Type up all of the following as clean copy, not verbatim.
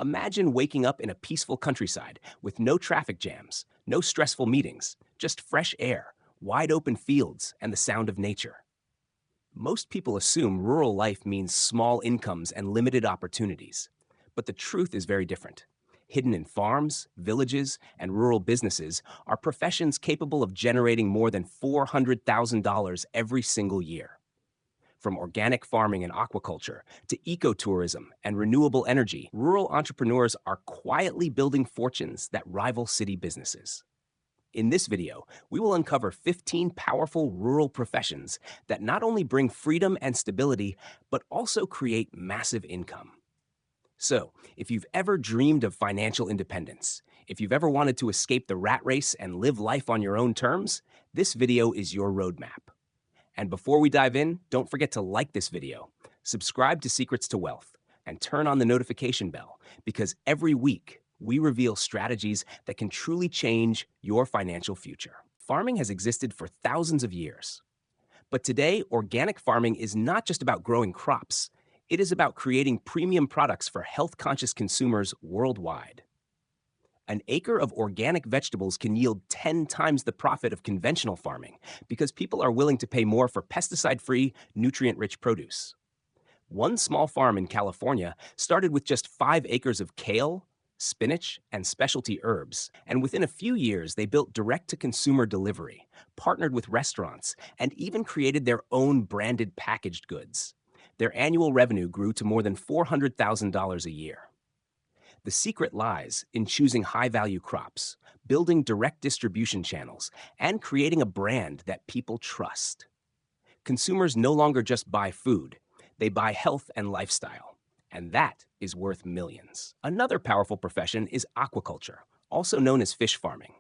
Imagine waking up in a peaceful countryside with no traffic jams, no stressful meetings, just fresh air, wide open fields, and the sound of nature. Most people assume rural life means small incomes and limited opportunities. But the truth is very different. Hidden in farms, villages, and rural businesses are professions capable of generating more than $400,000 every single year. From organic farming and aquaculture to ecotourism and renewable energy, rural entrepreneurs are quietly building fortunes that rival city businesses. In this video, we will uncover 15 powerful rural professions that not only bring freedom and stability, but also create massive income. So, if you've ever dreamed of financial independence, if you've ever wanted to escape the rat race and live life on your own terms, this video is your roadmap. And before we dive in, don't forget to like this video, subscribe to Secrets to Wealth, and turn on the notification bell because every week we reveal strategies that can truly change your financial future. Farming has existed for thousands of years. But today, organic farming is not just about growing crops, it is about creating premium products for health-conscious consumers worldwide. An acre of organic vegetables can yield 10 times the profit of conventional farming because people are willing to pay more for pesticide-free, nutrient-rich produce. One small farm in California started with just 5 acres of kale, spinach, and specialty herbs, and within a few years they built direct-to-consumer delivery, partnered with restaurants, and even created their own branded packaged goods. Their annual revenue grew to more than $400,000 a year. The secret lies in choosing high-value crops, building direct distribution channels, and creating a brand that people trust. Consumers no longer just buy food, they buy health and lifestyle. And that is worth millions. Another powerful profession is aquaculture, also known as fish farming.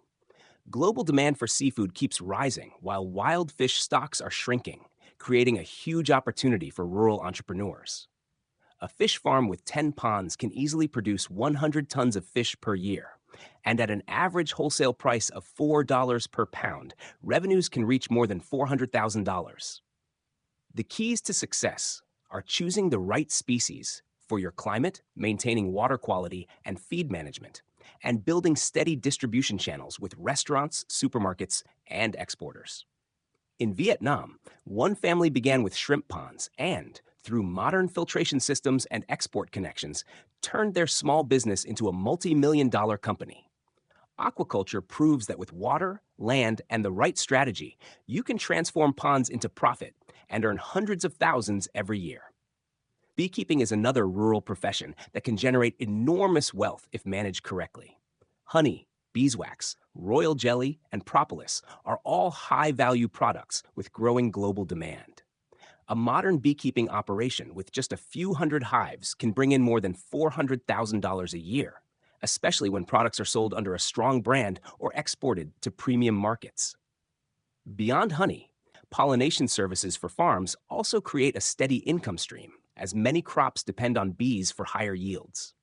Global demand for seafood keeps rising while wild fish stocks are shrinking, creating a huge opportunity for rural entrepreneurs. A fish farm with 10 ponds can easily produce 100 tons of fish per year. And at an average wholesale price of $4 per pound, revenues can reach more than $400,000. The keys to success are choosing the right species for your climate, maintaining water quality and feed management, and building steady distribution channels with restaurants, supermarkets, and exporters. In Vietnam, one family began with shrimp ponds and, through modern filtration systems and export connections, turned their small business into a multi-million-dollar company. Aquaculture proves that with water, land, and the right strategy, you can transform ponds into profit and earn hundreds of thousands every year. Beekeeping is another rural profession that can generate enormous wealth if managed correctly. Honey, beeswax, royal jelly, and propolis are all high-value products with growing global demand. A modern beekeeping operation with just a few hundred hives can bring in more than $400,000 a year, especially when products are sold under a strong brand or exported to premium markets. Beyond honey, pollination services for farms also create a steady income stream, as many crops depend on bees for higher yields.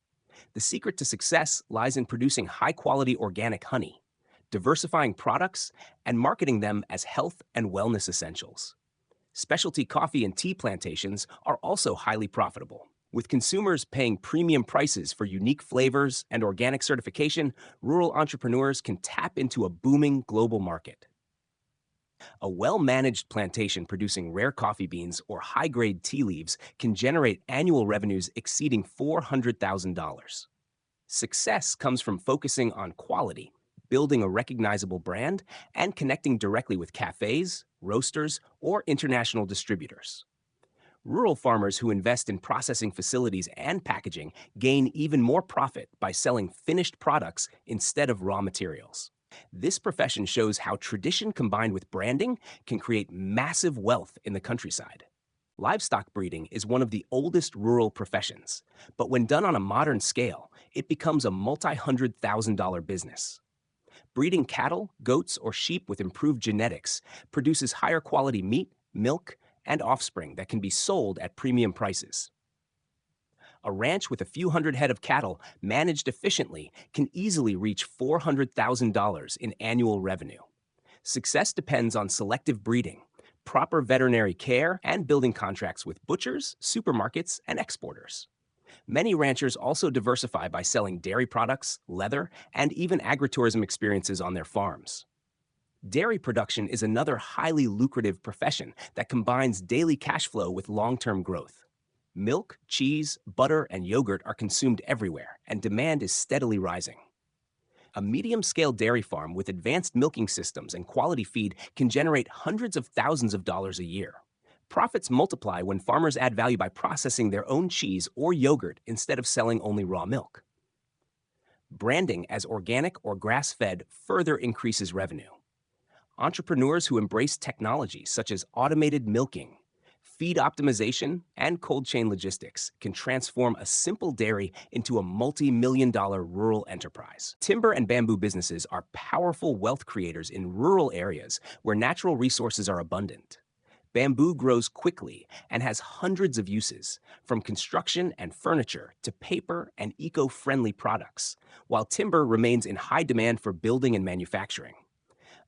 The secret to success lies in producing high-quality organic honey, diversifying products, and marketing them as health and wellness essentials. Specialty coffee and tea plantations are also highly profitable. With consumers paying premium prices for unique flavors and organic certification, rural entrepreneurs can tap into a booming global market. A well-managed plantation producing rare coffee beans or high-grade tea leaves can generate annual revenues exceeding $400,000. Success comes from focusing on quality, building a recognizable brand, and connecting directly with cafes, roasters, or international distributors. Rural farmers who invest in processing facilities and packaging gain even more profit by selling finished products instead of raw materials. This profession shows how tradition combined with branding can create massive wealth in the countryside. Livestock breeding is one of the oldest rural professions, but when done on a modern scale, it becomes a multi-$100,000 business. Breeding cattle, goats, or sheep with improved genetics produces higher quality meat, milk, and offspring that can be sold at premium prices. A ranch with a few hundred head of cattle managed efficiently can easily reach $400,000 in annual revenue. Success depends on selective breeding, proper veterinary care, and building contracts with butchers, supermarkets, and exporters. Many ranchers also diversify by selling dairy products, leather, and even agritourism experiences on their farms. Dairy production is another highly lucrative profession that combines daily cash flow with long-term growth. Milk, cheese, butter, and yogurt are consumed everywhere, and demand is steadily rising. A medium-scale dairy farm with advanced milking systems and quality feed can generate hundreds of thousands of dollars a year. Profits multiply when farmers add value by processing their own cheese or yogurt instead of selling only raw milk. Branding as organic or grass-fed further increases revenue. Entrepreneurs who embrace technology such as automated milking, feed optimization, and cold chain logistics can transform a simple dairy into a multi-million-dollar rural enterprise. Timber and bamboo businesses are powerful wealth creators in rural areas where natural resources are abundant. Bamboo grows quickly and has hundreds of uses, from construction and furniture to paper and eco-friendly products, while timber remains in high demand for building and manufacturing.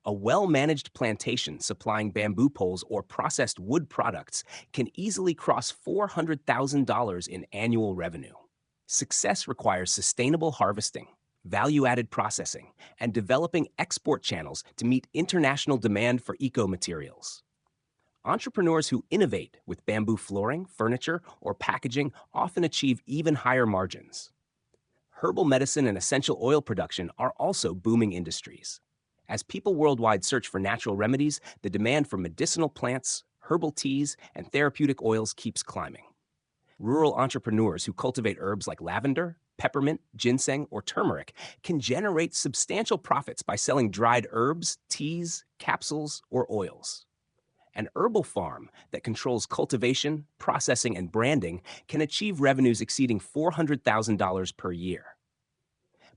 A well-managed plantation supplying bamboo poles or processed wood products can easily cross $400,000 in annual revenue. Success requires sustainable harvesting, value-added processing, and developing export channels to meet international demand for eco-materials. Entrepreneurs who innovate with bamboo flooring, furniture, or packaging often achieve even higher margins. Herbal medicine and essential oil production are also booming industries. As people worldwide search for natural remedies, the demand for medicinal plants, herbal teas, and therapeutic oils keeps climbing. Rural entrepreneurs who cultivate herbs like lavender, peppermint, ginseng, or turmeric can generate substantial profits by selling dried herbs, teas, capsules, or oils. An herbal farm that controls cultivation, processing, and branding can achieve revenues exceeding $400,000 per year.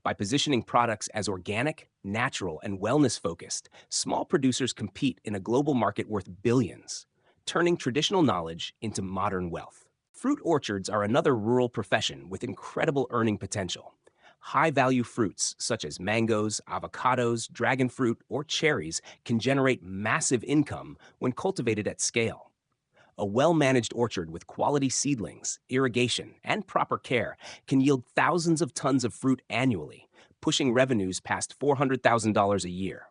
By positioning products as organic, natural, and wellness-focused, small producers compete in a global market worth billions, turning traditional knowledge into modern wealth. Fruit orchards are another rural profession with incredible earning potential. High-value fruits such as mangoes, avocados, dragon fruit, or cherries can generate massive income when cultivated at scale. A well-managed orchard with quality seedlings, irrigation, and proper care can yield thousands of tons of fruit annually, pushing revenues past $400,000 a year.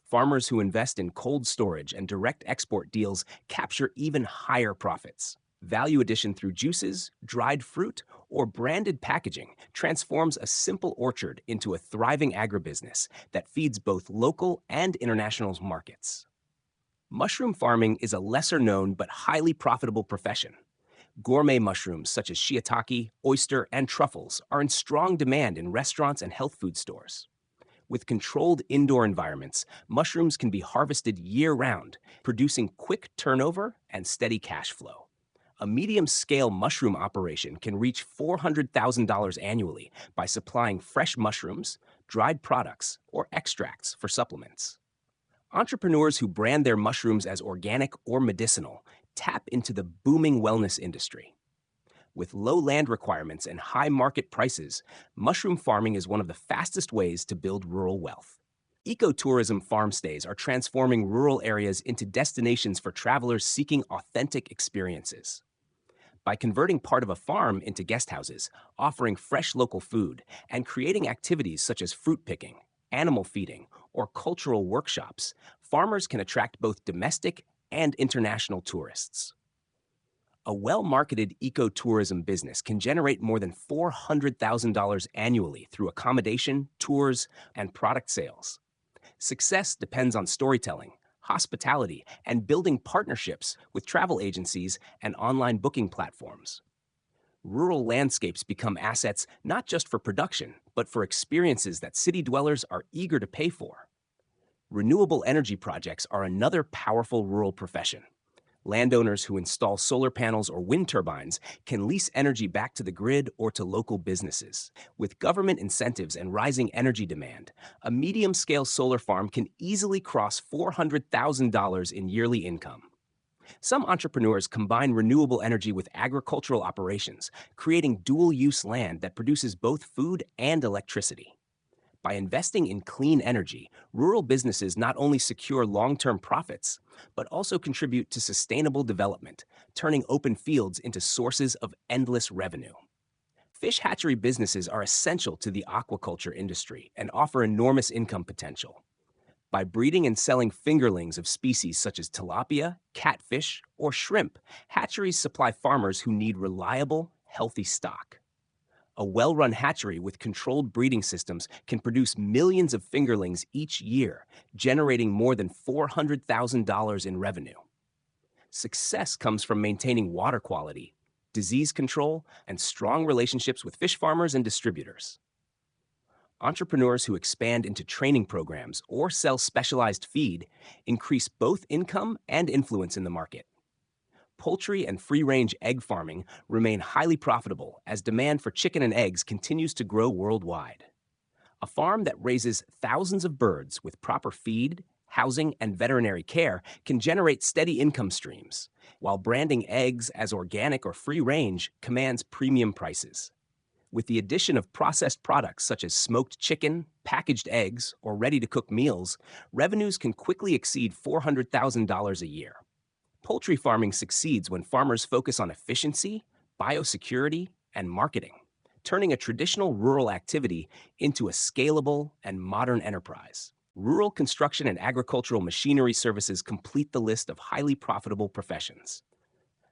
Farmers who invest in cold storage and direct export deals capture even higher profits. Value addition through juices, dried fruit, or branded packaging transforms a simple orchard into a thriving agribusiness that feeds both local and international markets. Mushroom farming is a lesser-known but highly profitable profession. Gourmet mushrooms such as shiitake, oyster, and truffles are in strong demand in restaurants and health food stores. With controlled indoor environments, mushrooms can be harvested year-round, producing quick turnover and steady cash flow. A medium-scale mushroom operation can reach $400,000 annually by supplying fresh mushrooms, dried products, or extracts for supplements. Entrepreneurs who brand their mushrooms as organic or medicinal tap into the booming wellness industry. With low land requirements and high market prices, mushroom farming is one of the fastest ways to build rural wealth. Ecotourism farm stays are transforming rural areas into destinations for travelers seeking authentic experiences. By converting part of a farm into guest houses, offering fresh local food, and creating activities such as fruit picking, animal feeding, or cultural workshops, farmers can attract both domestic and international tourists. A well-marketed ecotourism business can generate more than $400,000 annually through accommodation, tours, and product sales. Success depends on storytelling, hospitality, and building partnerships with travel agencies and online booking platforms. Rural landscapes become assets not just for production, but for experiences that city dwellers are eager to pay for. Renewable energy projects are another powerful rural profession. Landowners who install solar panels or wind turbines can lease energy back to the grid or to local businesses. With government incentives and rising energy demand, a medium-scale solar farm can easily cross $400,000 in yearly income. Some entrepreneurs combine renewable energy with agricultural operations, creating dual-use land that produces both food and electricity. By investing in clean energy, rural businesses not only secure long-term profits, but also contribute to sustainable development, turning open fields into sources of endless revenue. Fish hatchery businesses are essential to the aquaculture industry and offer enormous income potential. By breeding and selling fingerlings of species such as tilapia, catfish, or shrimp, hatcheries supply farmers who need reliable, healthy stock. A well run hatchery with controlled breeding systems can produce millions of fingerlings each year, generating more than $400,000 in revenue. Success comes from maintaining water quality, disease control, and strong relationships with fish farmers and distributors. Entrepreneurs who expand into training programs or sell specialized feed increase both income and influence in the market. Poultry and free range egg farming remain highly profitable as demand for chicken and eggs continues to grow worldwide. A farm that raises thousands of birds with proper feed, housing, and veterinary care can generate steady income streams, while branding eggs as organic or free range commands premium prices. With the addition of processed products such as smoked chicken, packaged eggs, or ready to cook meals, revenues can quickly exceed $400,000 a year. Poultry farming succeeds when farmers focus on efficiency, biosecurity, and marketing, turning a traditional rural activity into a scalable and modern enterprise. Rural construction and agricultural machinery services complete the list of highly profitable professions.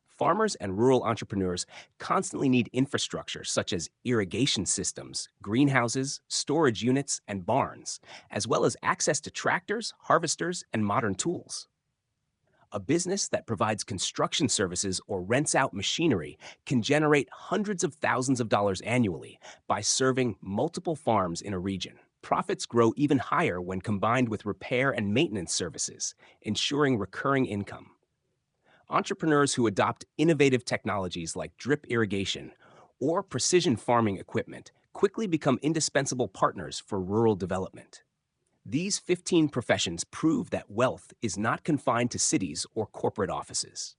Farmers and rural entrepreneurs constantly need infrastructure such as irrigation systems, greenhouses, storage units, and barns, as well as access to tractors, harvesters, and modern tools. A business that provides construction services or rents out machinery can generate hundreds of thousands of dollars annually by serving multiple farms in a region. Profits grow even higher when combined with repair and maintenance services, ensuring recurring income. Entrepreneurs who adopt innovative technologies like drip irrigation or precision farming equipment quickly become indispensable partners for rural development. These 15 professions prove that wealth is not confined to cities or corporate offices.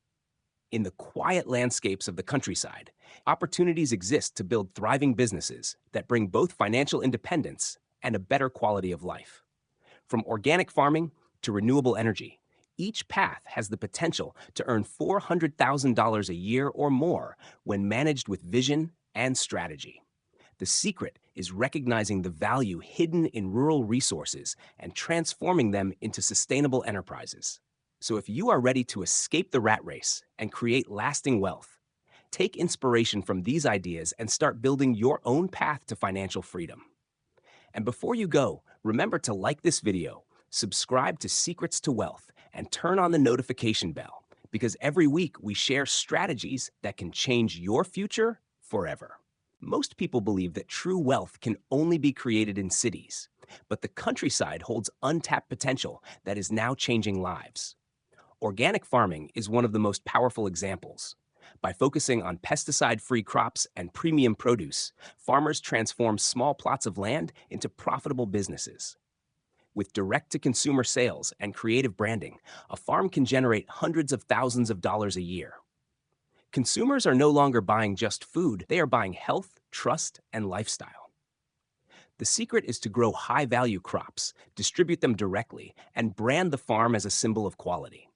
In the quiet landscapes of the countryside, opportunities exist to build thriving businesses that bring both financial independence and a better quality of life. From organic farming to renewable energy, each path has the potential to earn $400,000 a year or more when managed with vision and strategy. The secret is recognizing the value hidden in rural resources and transforming them into sustainable enterprises. So if you are ready to escape the rat race and create lasting wealth, take inspiration from these ideas and start building your own path to financial freedom. And before you go, remember to like this video, subscribe to Secrets to Wealth, and turn on the notification bell, because every week we share strategies that can change your future forever. Most people believe that true wealth can only be created in cities, but the countryside holds untapped potential that is now changing lives. Organic farming is one of the most powerful examples. By focusing on pesticide-free crops and premium produce, farmers transform small plots of land into profitable businesses. With direct-to-consumer sales and creative branding, a farm can generate hundreds of thousands of dollars a year. Consumers are no longer buying just food, they are buying health, trust, and lifestyle. The secret is to grow high-value crops, distribute them directly, and brand the farm as a symbol of quality.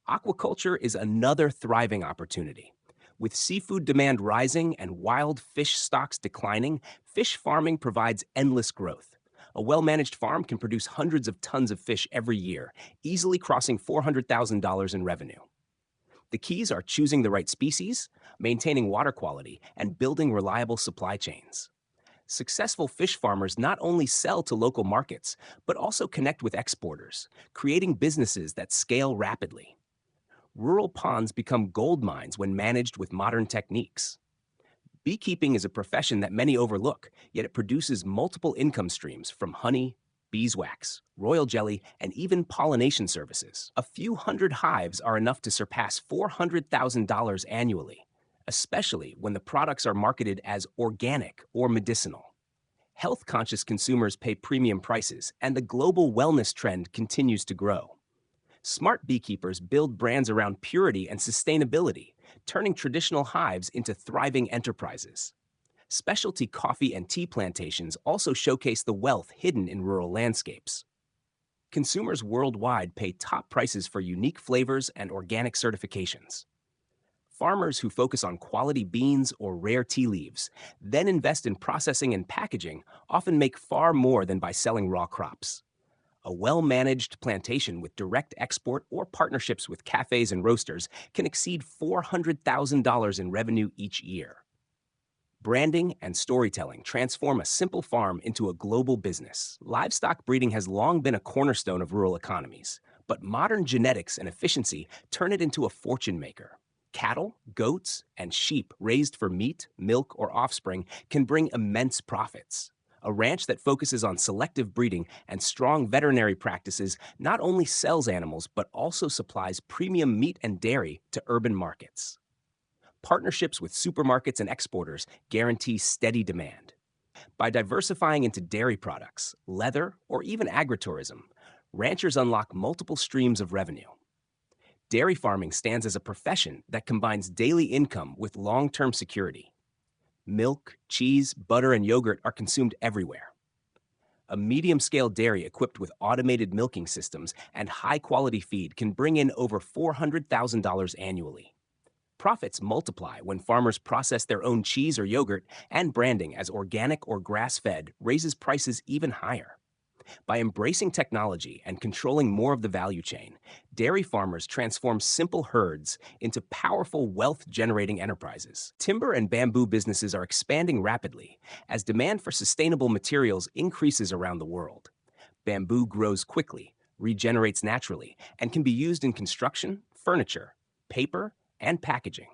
Aquaculture is another thriving opportunity. With seafood demand rising and wild fish stocks declining, fish farming provides endless growth. A well-managed farm can produce hundreds of tons of fish every year, easily crossing $400,000 in revenue. The keys are choosing the right species, maintaining water quality, and building reliable supply chains. Successful fish farmers not only sell to local markets, but also connect with exporters, creating businesses that scale rapidly. Rural ponds become gold mines when managed with modern techniques. Beekeeping is a profession that many overlook, yet it produces multiple income streams from honey, beeswax, royal jelly, and even pollination services. A few hundred hives are enough to surpass $400,000 annually, especially when the products are marketed as organic or medicinal. Health-conscious consumers pay premium prices, and the global wellness trend continues to grow. Smart beekeepers build brands around purity and sustainability, turning traditional hives into thriving enterprises. Specialty coffee and tea plantations also showcase the wealth hidden in rural landscapes. Consumers worldwide pay top prices for unique flavors and organic certifications. Farmers who focus on quality beans or rare tea leaves, then invest in processing and packaging, often make far more than by selling raw crops. A well managed plantation with direct export or partnerships with cafes and roasters can exceed $400,000 in revenue each year. Branding and storytelling transform a simple farm into a global business. Livestock breeding has long been a cornerstone of rural economies, but modern genetics and efficiency turn it into a fortune maker. Cattle, goats, and sheep raised for meat, milk, or offspring can bring immense profits. A ranch that focuses on selective breeding and strong veterinary practices not only sells animals but also supplies premium meat and dairy to urban markets. Partnerships with supermarkets and exporters guarantee steady demand. By diversifying into dairy products, leather, or even agritourism, ranchers unlock multiple streams of revenue. Dairy farming stands as a profession that combines daily income with long-term security. Milk, cheese, butter, and yogurt are consumed everywhere. A medium-scale dairy equipped with automated milking systems and high-quality feed can bring in over $400,000 annually. Profits multiply when farmers process their own cheese or yogurt, and branding as organic or grass-fed raises prices even higher. By embracing technology and controlling more of the value chain, dairy farmers transform simple herds into powerful wealth-generating enterprises. Timber and bamboo businesses are expanding rapidly as demand for sustainable materials increases around the world. Bamboo grows quickly, regenerates naturally, and can be used in construction, furniture, paper, and packaging.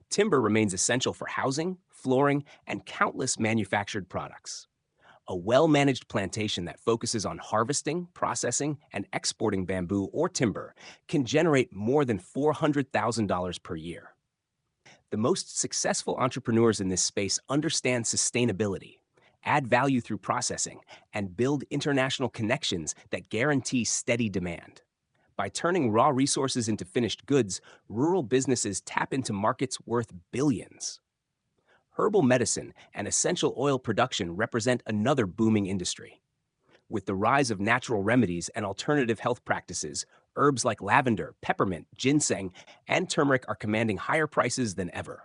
Timber remains essential for housing, flooring, and countless manufactured products. A well-managed plantation that focuses on harvesting, processing, and exporting bamboo or timber can generate more than $400,000 per year. The most successful entrepreneurs in this space understand sustainability, add value through processing, and build international connections that guarantee steady demand. By turning raw resources into finished goods, rural businesses tap into markets worth billions. Herbal medicine and essential oil production represent another booming industry. With the rise of natural remedies and alternative health practices, herbs like lavender, peppermint, ginseng, and turmeric are commanding higher prices than ever.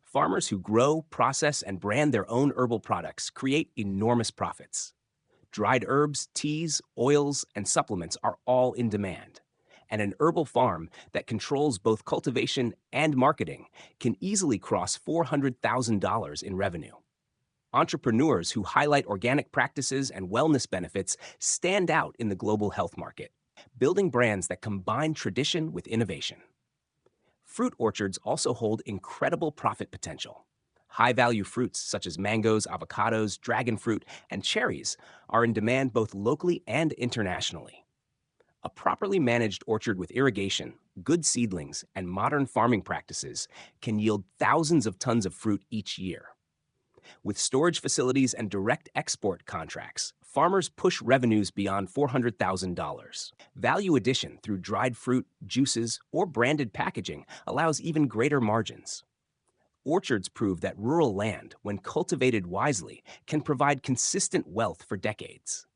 Farmers who grow, process, and brand their own herbal products create enormous profits. Dried herbs, teas, oils, and supplements are all in demand. And an herbal farm that controls both cultivation and marketing can easily cross $400,000 in revenue. Entrepreneurs who highlight organic practices and wellness benefits stand out in the global health market, building brands that combine tradition with innovation. Fruit orchards also hold incredible profit potential. High-value fruits such as mangoes, avocados, dragon fruit, and cherries are in demand both locally and internationally. A properly managed orchard with irrigation, good seedlings, and modern farming practices can yield thousands of tons of fruit each year. With storage facilities and direct export contracts, farmers push revenues beyond $400,000. Value addition through dried fruit, juices, or branded packaging allows even greater margins. Orchards prove that rural land, when cultivated wisely, can provide consistent wealth for decades.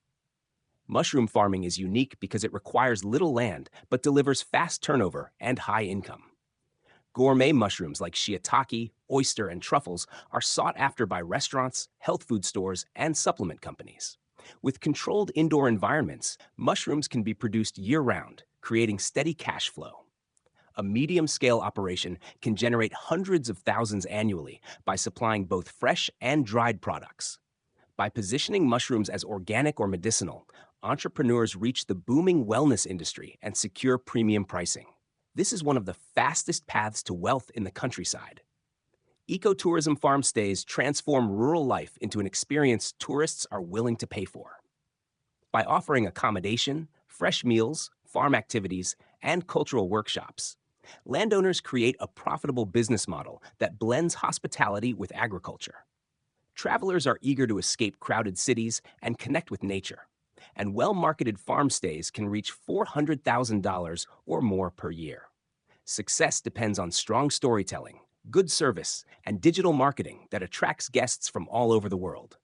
Mushroom farming is unique because it requires little land but delivers fast turnover and high income. Gourmet mushrooms like shiitake, oyster, and truffles are sought after by restaurants, health food stores, and supplement companies. With controlled indoor environments, mushrooms can be produced year-round, creating steady cash flow. A medium-scale operation can generate hundreds of thousands annually by supplying both fresh and dried products. By positioning mushrooms as organic or medicinal, entrepreneurs reach the booming wellness industry and secure premium pricing. This is one of the fastest paths to wealth in the countryside. Ecotourism farm stays transform rural life into an experience tourists are willing to pay for. By offering accommodation, fresh meals, farm activities, and cultural workshops, landowners create a profitable business model that blends hospitality with agriculture. Travelers are eager to escape crowded cities and connect with nature, and well-marketed farm stays can reach $400,000 or more per year. Success depends on strong storytelling, good service, and digital marketing that attracts guests from all over the world.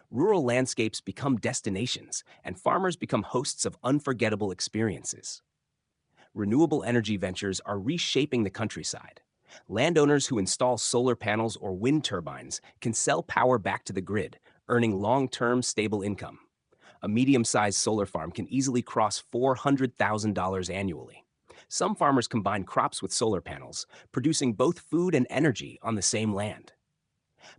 Rural landscapes become destinations, and farmers become hosts of unforgettable experiences. Renewable energy ventures are reshaping the countryside. Landowners who install solar panels or wind turbines can sell power back to the grid, earning long-term stable income. A medium-sized solar farm can easily cross $400,000 annually. Some farmers combine crops with solar panels, producing both food and energy on the same land.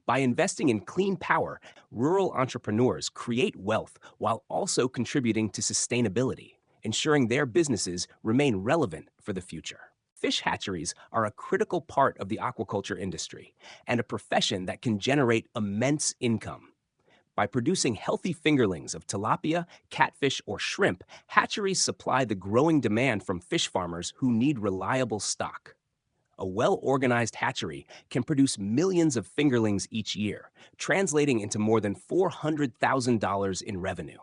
By investing in clean power, rural entrepreneurs create wealth while also contributing to sustainability, ensuring their businesses remain relevant for the future. Fish hatcheries are a critical part of the aquaculture industry and a profession that can generate immense income. By producing healthy fingerlings of tilapia, catfish, or shrimp, hatcheries supply the growing demand from fish farmers who need reliable stock. A well-organized hatchery can produce millions of fingerlings each year, translating into more than $400,000 in revenue.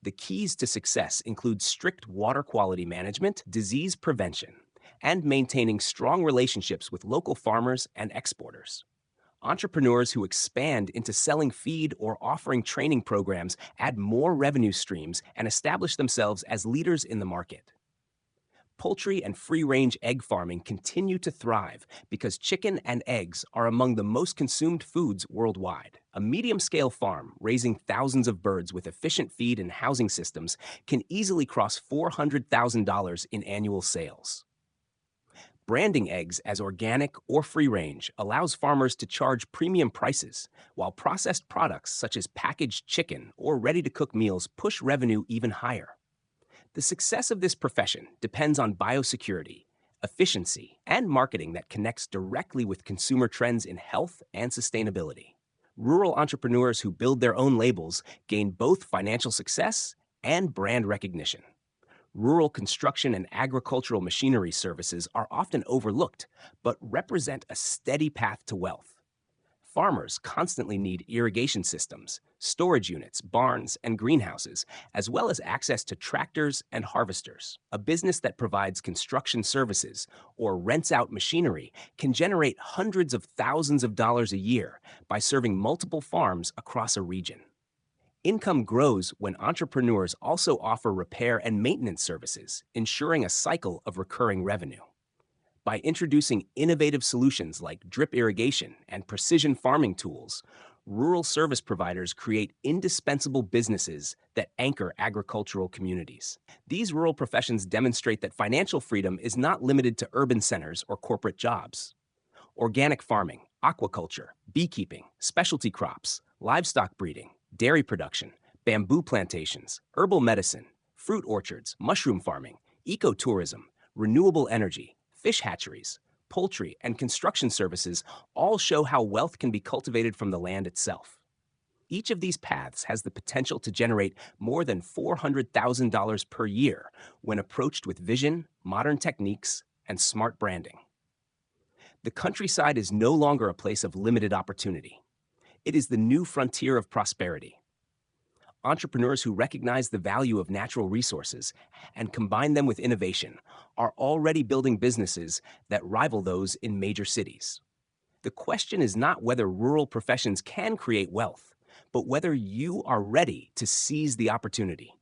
The keys to success include strict water quality management, disease prevention, and maintaining strong relationships with local farmers and exporters. Entrepreneurs who expand into selling feed or offering training programs add more revenue streams and establish themselves as leaders in the market. Poultry and free-range egg farming continue to thrive because chicken and eggs are among the most consumed foods worldwide. A medium-scale farm raising thousands of birds with efficient feed and housing systems can easily cross $400,000 in annual sales. Branding eggs as organic or free-range allows farmers to charge premium prices, while processed products such as packaged chicken or ready-to-cook meals push revenue even higher. The success of this profession depends on biosecurity, efficiency, and marketing that connects directly with consumer trends in health and sustainability. Rural entrepreneurs who build their own labels gain both financial success and brand recognition. Rural construction and agricultural machinery services are often overlooked, but represent a steady path to wealth. Farmers constantly need irrigation systems, storage units, barns, and greenhouses, as well as access to tractors and harvesters. A business that provides construction services or rents out machinery can generate hundreds of thousands of dollars a year by serving multiple farms across a region. Income grows when entrepreneurs also offer repair and maintenance services, ensuring a cycle of recurring revenue. By introducing innovative solutions like drip irrigation and precision farming tools, rural service providers create indispensable businesses that anchor agricultural communities. These rural professions demonstrate that financial freedom is not limited to urban centers or corporate jobs. Organic farming, aquaculture, beekeeping, specialty crops, livestock breeding, dairy production, bamboo plantations, herbal medicine, fruit orchards, mushroom farming, ecotourism, renewable energy, fish hatcheries, poultry, and construction services all show how wealth can be cultivated from the land itself. Each of these paths has the potential to generate more than $400,000 per year when approached with vision, modern techniques, and smart branding. The countryside is no longer a place of limited opportunity. It is the new frontier of prosperity. Entrepreneurs who recognize the value of natural resources and combine them with innovation are already building businesses that rival those in major cities. The question is not whether rural professions can create wealth, but whether you are ready to seize the opportunity.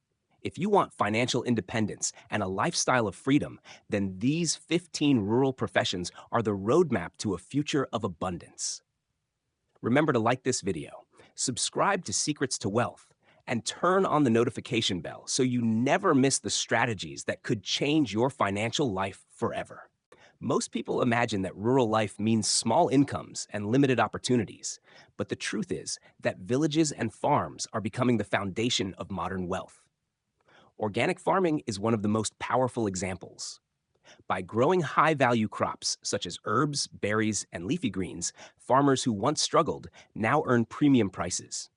If you want financial independence and a lifestyle of freedom, then these 15 rural professions are the roadmap to a future of abundance. Remember to like this video, subscribe to Secrets to Wealth, and turn on the notification bell so you never miss the strategies that could change your financial life forever. Most people imagine that rural life means small incomes and limited opportunities, but the truth is that villages and farms are becoming the foundation of modern wealth. Organic farming is one of the most powerful examples. By growing high-value crops such as herbs, berries, and leafy greens, farmers who once struggled now earn premium prices.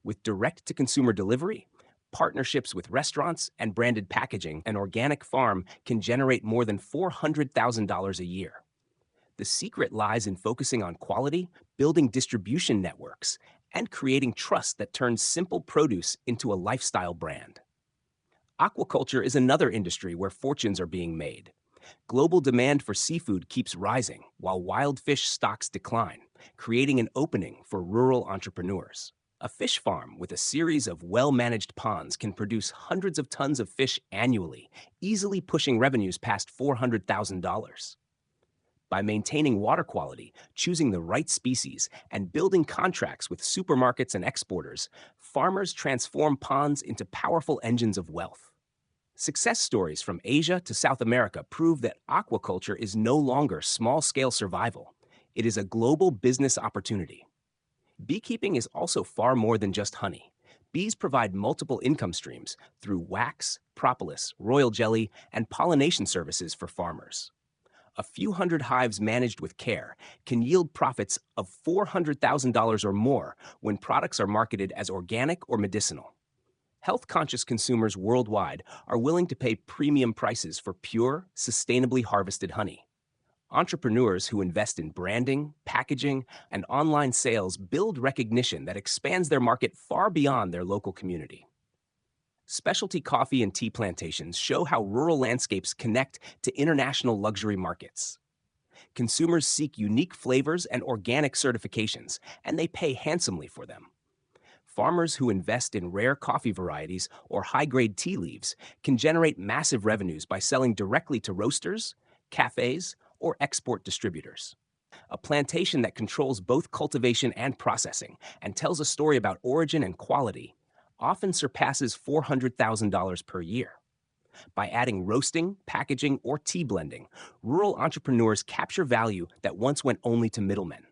With direct-to-consumer delivery, partnerships with restaurants, and branded packaging, an organic farm can generate more than $400,000 a year. The secret lies in focusing on quality, building distribution networks, and creating trust that turns simple produce into a lifestyle brand. Aquaculture is another industry where fortunes are being made. Global demand for seafood keeps rising, while wild fish stocks decline, creating an opening for rural entrepreneurs. A fish farm with a series of well-managed ponds can produce hundreds of tons of fish annually, easily pushing revenues past $400,000. By maintaining water quality, choosing the right species, and building contracts with supermarkets and exporters, farmers transform ponds into powerful engines of wealth. Success stories from Asia to South America prove that aquaculture is no longer small scale survival. It is a global business opportunity. Beekeeping is also far more than just honey. Bees provide multiple income streams through wax, propolis, royal jelly, and pollination services for farmers. A few hundred hives managed with care can yield profits of $400,000 or more when products are marketed as organic or medicinal. Health-conscious consumers worldwide are willing to pay premium prices for pure, sustainably harvested honey. Entrepreneurs who invest in branding, packaging, and online sales build recognition that expands their market far beyond their local community. Specialty coffee and tea plantations show how rural landscapes connect to international luxury markets. Consumers seek unique flavors and organic certifications, and they pay handsomely for them. Farmers who invest in rare coffee varieties or high-grade tea leaves can generate massive revenues by selling directly to roasters, cafes, or export distributors. A plantation that controls both cultivation and processing and tells a story about origin and quality often surpasses $400,000 per year. By adding roasting, packaging, or tea blending, rural entrepreneurs capture value that once went only to middlemen.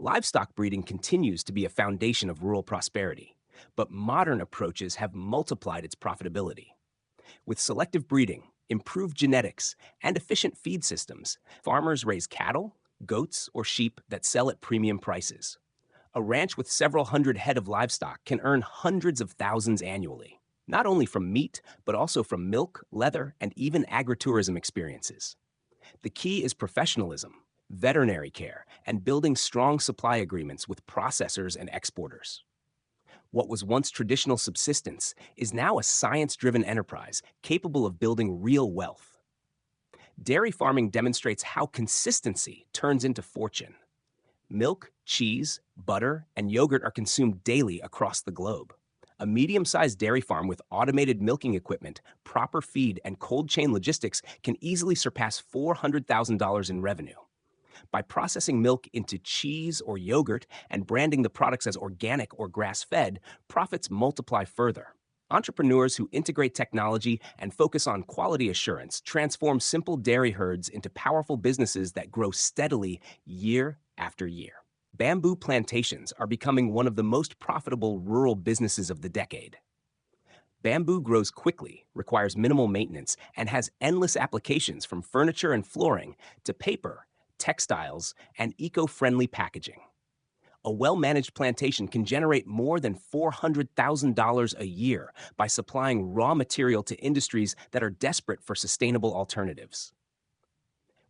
Livestock breeding continues to be a foundation of rural prosperity, but modern approaches have multiplied its profitability. With selective breeding, improved genetics, and efficient feed systems, farmers raise cattle, goats, or sheep that sell at premium prices. A ranch with several hundred head of livestock can earn hundreds of thousands annually, not only from meat, but also from milk, leather, and even agritourism experiences. The key is professionalism, veterinary care, and building strong supply agreements with processors and exporters. What was once traditional subsistence is now a science-driven enterprise capable of building real wealth. Dairy farming demonstrates how consistency turns into fortune. Milk, cheese, butter, and yogurt are consumed daily across the globe. A medium-sized dairy farm with automated milking equipment, proper feed, and cold chain logistics can easily surpass $400,000 in revenue. By processing milk into cheese or yogurt and branding the products as organic or grass-fed, profits multiply further. Entrepreneurs who integrate technology and focus on quality assurance transform simple dairy herds into powerful businesses that grow steadily year after year. Bamboo plantations are becoming one of the most profitable rural businesses of the decade. Bamboo grows quickly, requires minimal maintenance, and has endless applications from furniture and flooring to paper, textiles, and eco-friendly packaging. A well-managed plantation can generate more than $400,000 a year by supplying raw material to industries that are desperate for sustainable alternatives.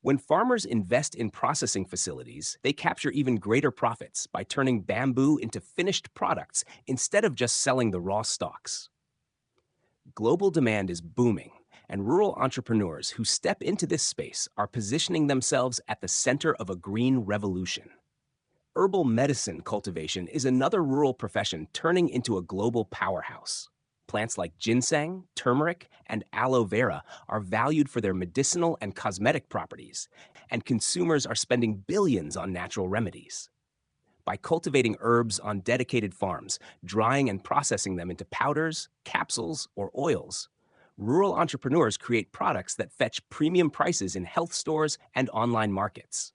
When farmers invest in processing facilities, they capture even greater profits by turning bamboo into finished products instead of just selling the raw stalks. Global demand is booming, and rural entrepreneurs who step into this space are positioning themselves at the center of a green revolution. Herbal medicine cultivation is another rural profession turning into a global powerhouse. Plants like ginseng, turmeric, and aloe vera are valued for their medicinal and cosmetic properties, and consumers are spending billions on natural remedies. By cultivating herbs on dedicated farms, drying and processing them into powders, capsules, or oils, rural entrepreneurs create products that fetch premium prices in health stores and online markets.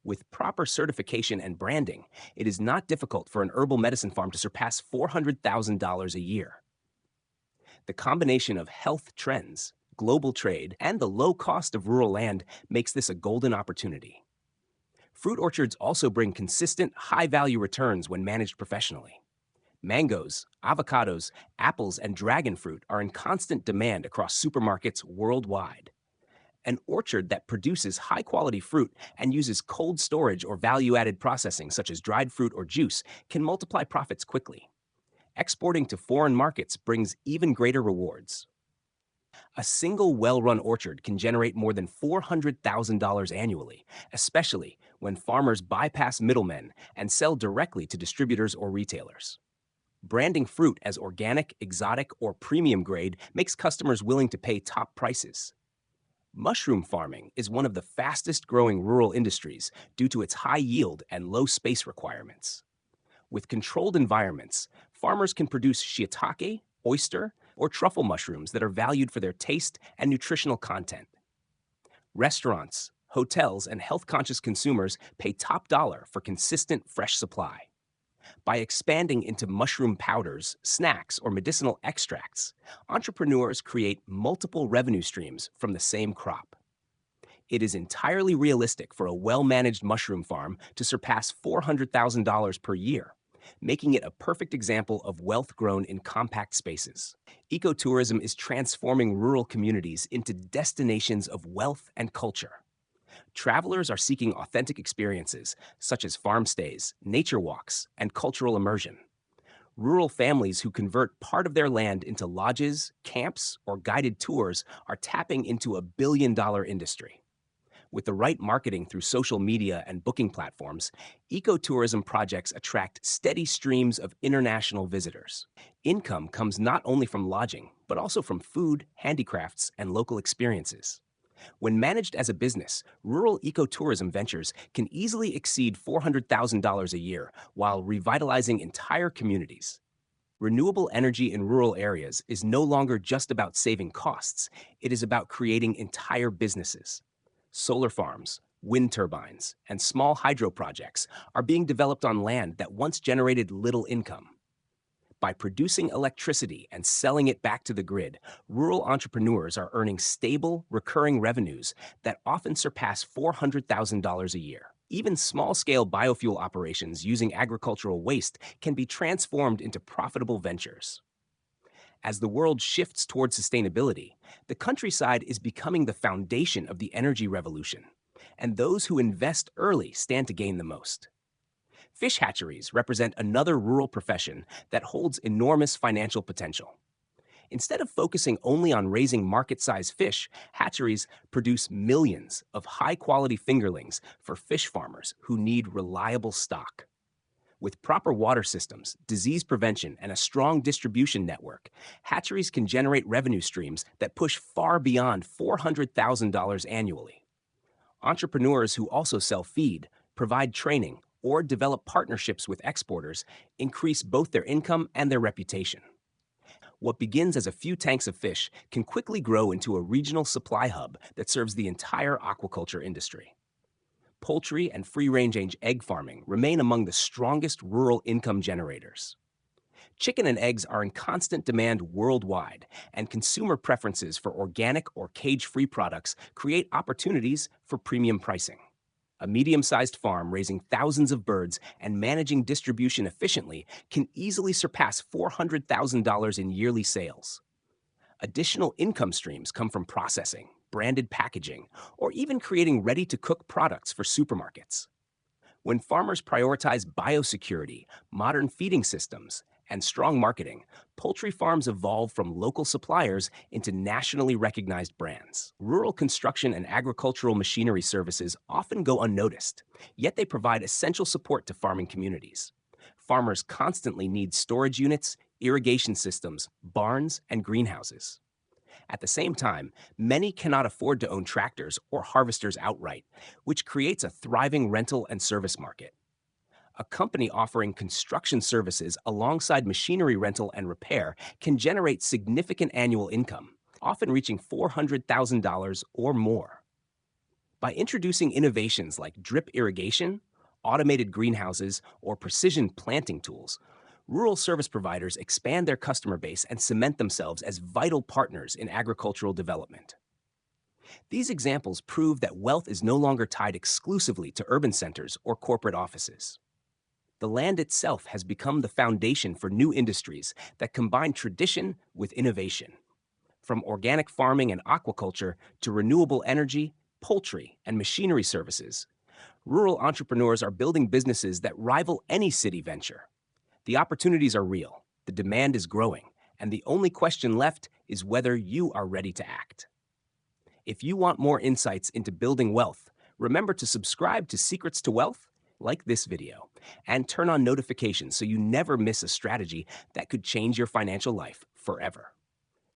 With proper certification and branding, it is not difficult for an herbal medicine farm to surpass $400,000 a year. The combination of health trends, global trade, and the low cost of rural land makes this a golden opportunity. Fruit orchards also bring consistent, high-value returns when managed professionally. Mangoes, avocados, apples, and dragon fruit are in constant demand across supermarkets worldwide. An orchard that produces high-quality fruit and uses cold storage or value-added processing such as dried fruit or juice can multiply profits quickly. Exporting to foreign markets brings even greater rewards. A single well-run orchard can generate more than $400,000 annually, especially when farmers bypass middlemen and sell directly to distributors or retailers. Branding fruit as organic, exotic, or premium grade makes customers willing to pay top prices. Mushroom farming is one of the fastest growing rural industries due to its high yield and low space requirements. With controlled environments, farmers can produce shiitake, oyster, or truffle mushrooms that are valued for their taste and nutritional content. Restaurants, hotels, and health conscious consumers pay top dollar for consistent fresh supply. By expanding into mushroom powders, snacks, or medicinal extracts, entrepreneurs create multiple revenue streams from the same crop. It is entirely realistic for a well managed mushroom farm to surpass $400,000 per year, making it a perfect example of wealth grown in compact spaces. Ecotourism is transforming rural communities into destinations of wealth and culture. Travelers are seeking authentic experiences, such as farm stays, nature walks, and cultural immersion. Rural families who convert part of their land into lodges, camps, or guided tours are tapping into a billion-dollar industry. With the right marketing through social media and booking platforms, ecotourism projects attract steady streams of international visitors. Income comes not only from lodging, but also from food, handicrafts, and local experiences. When managed as a business, rural ecotourism ventures can easily exceed $400,000 a year while revitalizing entire communities. Renewable energy in rural areas is no longer just about saving costs, it is about creating entire businesses. Solar farms, wind turbines, and small hydro projects are being developed on land that once generated little income. By producing electricity and selling it back to the grid, rural entrepreneurs are earning stable, recurring revenues that often surpass $400,000 a year. Even small-scale biofuel operations using agricultural waste can be transformed into profitable ventures. As the world shifts toward sustainability, the countryside is becoming the foundation of the energy revolution, and those who invest early stand to gain the most. Fish hatcheries represent another rural profession that holds enormous financial potential. Instead of focusing only on raising market-sized fish, hatcheries produce millions of high-quality fingerlings for fish farmers who need reliable stock. With proper water systems, disease prevention, and a strong distribution network, hatcheries can generate revenue streams that push far beyond $400,000 annually. Entrepreneurs who also sell feed, provide training, or develop partnerships with exporters increase both their income and their reputation. What begins as a few tanks of fish can quickly grow into a regional supply hub that serves the entire aquaculture industry. Poultry and free-range egg farming remain among the strongest rural income generators. Chicken and eggs are in constant demand worldwide, and consumer preferences for organic or cage-free products create opportunities for premium pricing. A medium-sized farm raising thousands of birds and managing distribution efficiently can easily surpass $400,000 in yearly sales. Additional income streams come from processing, branded packaging, or even creating ready-to-cook products for supermarkets. When farmers prioritize biosecurity, modern feeding systems, and strong marketing, poultry farms evolve from local suppliers into nationally recognized brands. Rural construction and agricultural machinery services often go unnoticed, yet they provide essential support to farming communities. Farmers constantly need storage units, irrigation systems, barns, and greenhouses. At the same time, many cannot afford to own tractors or harvesters outright, which creates a thriving rental and service market. A company offering construction services alongside machinery rental and repair can generate significant annual income, often reaching $400,000 or more. By introducing innovations like drip irrigation, automated greenhouses, or precision planting tools, rural service providers expand their customer base and cement themselves as vital partners in agricultural development. These examples prove that wealth is no longer tied exclusively to urban centers or corporate offices. The land itself has become the foundation for new industries that combine tradition with innovation. From organic farming and aquaculture to renewable energy, poultry, and machinery services, rural entrepreneurs are building businesses that rival any city venture. The opportunities are real, the demand is growing, and the only question left is whether you are ready to act. If you want more insights into building wealth, remember to subscribe to Secrets to Wealth, like this video, and turn on notifications so you never miss a strategy that could change your financial life forever.